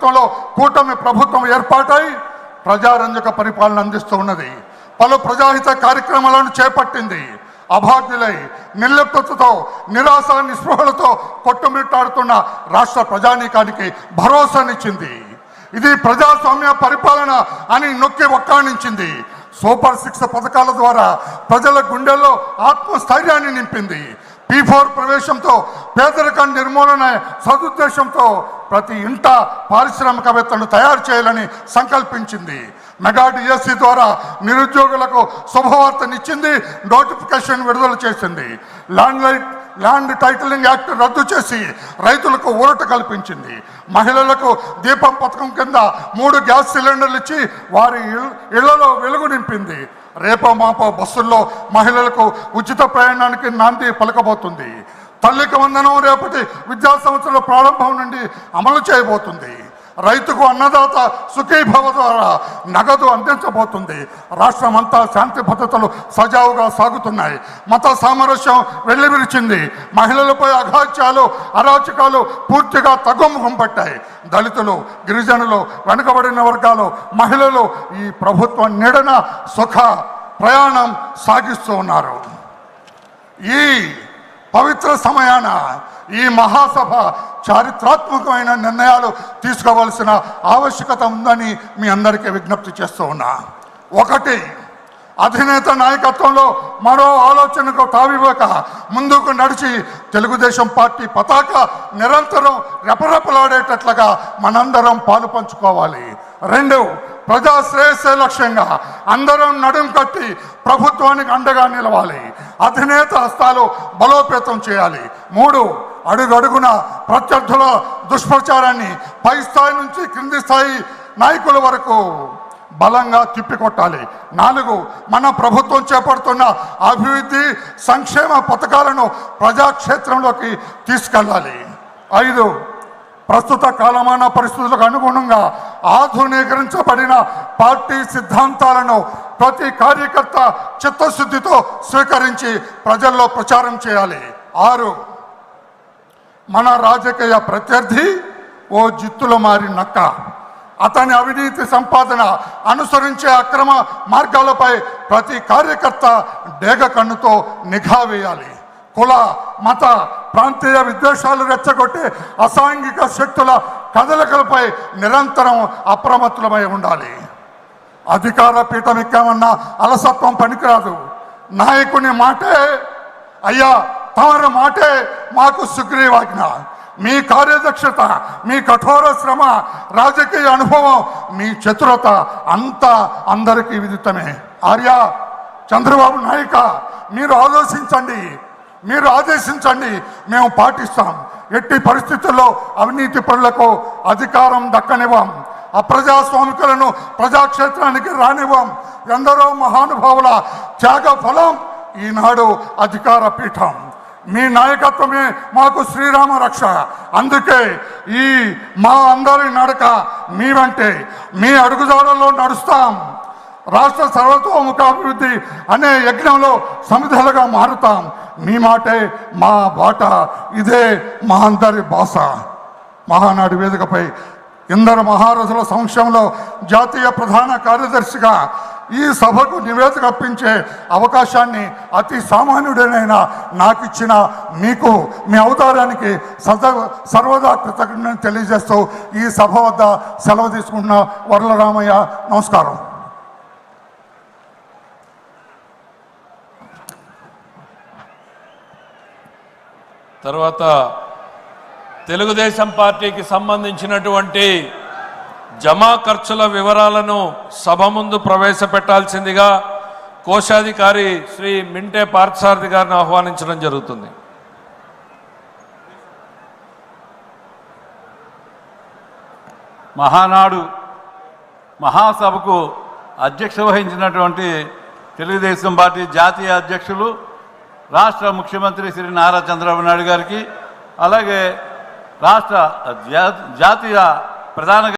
నాయకత్వంలో కూటమి ప్రభుత్వం ఏర్పాటై ప్రజారంజక పరిపాలన అందిస్తూ ఉన్నది. పలు ప్రజాహిత కార్యక్రమాలను చేపట్టింది. అభాగ్యులై నిర్లిప్తతతో నిరాశ నిస్పృహలతో కొట్టుమిట్టాడుతున్న రాష్ట్ర ప్రజానీకానికి భరోసానిచ్చింది. ఇది ప్రజాస్వామ్య పరిపాలన అని నొక్కి ఒక్కాణించింది. సూపర్ 6 పథకాల ద్వారా ప్రజల గుండెల్లో ఆత్మస్థైర్యాన్ని నింపింది. P4 ప్రవేశంతో పేదరిక నిర్మూలన సదుద్దేశంతో ప్రతి ఇంట పారిశ్రామికవేత్తలను తయారు చేయాలని సంకల్పించింది. మెగా DSC ద్వారా నిరుద్యోగులకు శుభవార్తనిచ్చింది. నోటిఫికేషన్ విడుదల చేసింది. ల్యాండ్ టైటిలింగ్ యాక్ట్ రద్దు చేసి రైతులకు ఊరట కల్పించింది. మహిళలకు దీపం పథకం కింద 3 గ్యాస్ సిలిండర్లు ఇచ్చి వారి ఇళ్లలో వెలుగు నింపింది. రేపో మాపో బస్సుల్లో మహిళలకు ఉచిత ప్రయాణానికి నాంది పలకబోతుంది. తల్లికి వందనం రేపటి విద్యా సంవత్సరం ప్రారంభం నుండి అమలు చేయబోతుంది. రైతుకు అన్నదాత సుఖీభవ ద్వారా నగదు అందించబోతుంది. రాష్ట్రమంతా శాంతి భద్రతలు సజావుగా సాగుతున్నాయి. మత సామరస్యం వెల్లివిరిచింది. మహిళలపై అఘాత్యాలు అరాచకాలు పూర్తిగా తగ్గుముఖం పట్టాయి. దళితులు, గిరిజనులు, వెనుకబడిన వర్గాలు, మహిళలు ఈ ప్రభుత్వం నీడన సుఖ ప్రయాణం సాగిస్తూ ఉన్నారు. ఈ పవిత్ర సమయాన ఈ మహాసభ చారిత్రాత్మకమైన నిర్ణయాలు తీసుకోవాల్సిన ఆవశ్యకత ఉందని మీ అందరికీ విజ్ఞప్తి చేస్తూ ఉన్నా. 1, అధినేత నాయకత్వంలో మరో ఆలోచనకు తావివ్వక ముందుకు నడిచి తెలుగుదేశం పార్టీ పతాక నిరంతరం రెపరెపలాడేటట్లుగా మనందరం పాలు పంచుకోవాలి. 2, ప్రజా శ్రేయస్సే లక్ష్యంగా అందరం నడుం కట్టి ప్రభుత్వానికి అండగా నిలవాలి. అధినేత హస్తాలు బలోపేతం చేయాలి. 3, అడుగడుగున ప్రత్యర్థుల దుష్ప్రచారాన్ని పై స్థాయి నుంచి క్రింది స్థాయి నాయకుల వరకు బలంగా తిప్పికొట్టాలి. 4, మన ప్రభుత్వం చేపడుతున్న అభివృద్ధి సంక్షేమ పథకాలను ప్రజాక్షేత్రంలోకి తీసుకెళ్ళాలి. 5, ప్రస్తుత కాలమాన పరిస్థితులకు అనుగుణంగా ఆధునీకరించబడిన పార్టీ సిద్ధాంతాలను ప్రతి కార్యకర్త చిత్తశుద్ధితో స్వీకరించి ప్రజల్లో ప్రచారం చేయాలి. 6, మన రాజకీయ ప్రత్యర్థి ఓ జిత్తుల మారి నక్క. అతని అవినీతి సంపాదన అనుసరించే అక్రమ మార్గాలపై ప్రతి కార్యకర్త డేగ కన్నుతో నిఘా వేయాలి. కుల, మత, ప్రాంతీయ విద్వేషాలు రెచ్చగొట్టే అసాంఘిక శక్తుల కదలికలపై నిరంతరం అప్రమత్తమై ఉండాలి. అధికార పీఠం ఎక్కామన్న అలసత్వం పనికిరాదు. నాయకుని మాటే అయ్యా తమరి మాటే మాకు సుగ్రీవాజ్ఞ. మీ కార్యదక్షత, మీ కఠోర శ్రమ, రాజకీయ అనుభవం, మీ చతురత అంతా అందరికీ విదితమే. ఆర్య, చంద్రబాబు నాయక, మీరు ఆదేశించండి, మేము పాటిస్తాం. ఎట్టి పరిస్థితుల్లో అవినీతి పరులకు అధికారం దక్కనివ్వం. అప్రజాస్వామికులను ప్రజాక్షేత్రానికి రానివ్వం. ఎందరో మహానుభావుల త్యాగ ఫలం ఈనాడు అధికార పీఠం. మీ నాయకత్వమే మాకు శ్రీరామ రక్ష. అందుకే ఈ మా అందరి నడక మీ వెంటే, మీ అడుగుజాడల్లో నడుస్తాం. రాష్ట్ర సర్వతోముఖాభివృద్ధి అనే యజ్ఞంలో సమిధలుగా మారుతాం. మీ మాటే మా బాట, ఇదే మా అందరి భాష. మహానాడు వేదికపై ఇందరు మహారథుల సమక్షంలో జాతీయ ప్రధాన కార్యదర్శిగా ఈ సభకు నివేదిక అర్పించే అవకాశాన్ని అతి సామాన్యుడైన నాకు ఇచ్చిన మీకు, మీ అవతారానికి సర్వదా కృతజ్ఞతలు తెలియజేస్తూ ఈ సభ వద్ద సెలవు తీసుకుంటున్న వరలరామయ్య. నమస్కారం. తర్వాత తెలుగుదేశం పార్టీకి సంబంధించినటువంటి జమా ఖర్చుల వివరాలను సభ ముందు ప్రవేశపెట్టాల్సిందిగా కోశాధికారి శ్రీ మింటే పార్థసారథి గారిని ఆహ్వానించడం జరుగుతుంది. మహానాడు మహాసభకు అధ్యక్ష వహించినటువంటి తెలుగుదేశం పార్టీ జాతీయ అధ్యక్షులు రాష్ట్ర ముఖ్యమంత్రి శ్రీ నారా చంద్రబాబు నాయుడు గారికి, అలాగే రాష్ట్ర జాతీయ ప్రధాన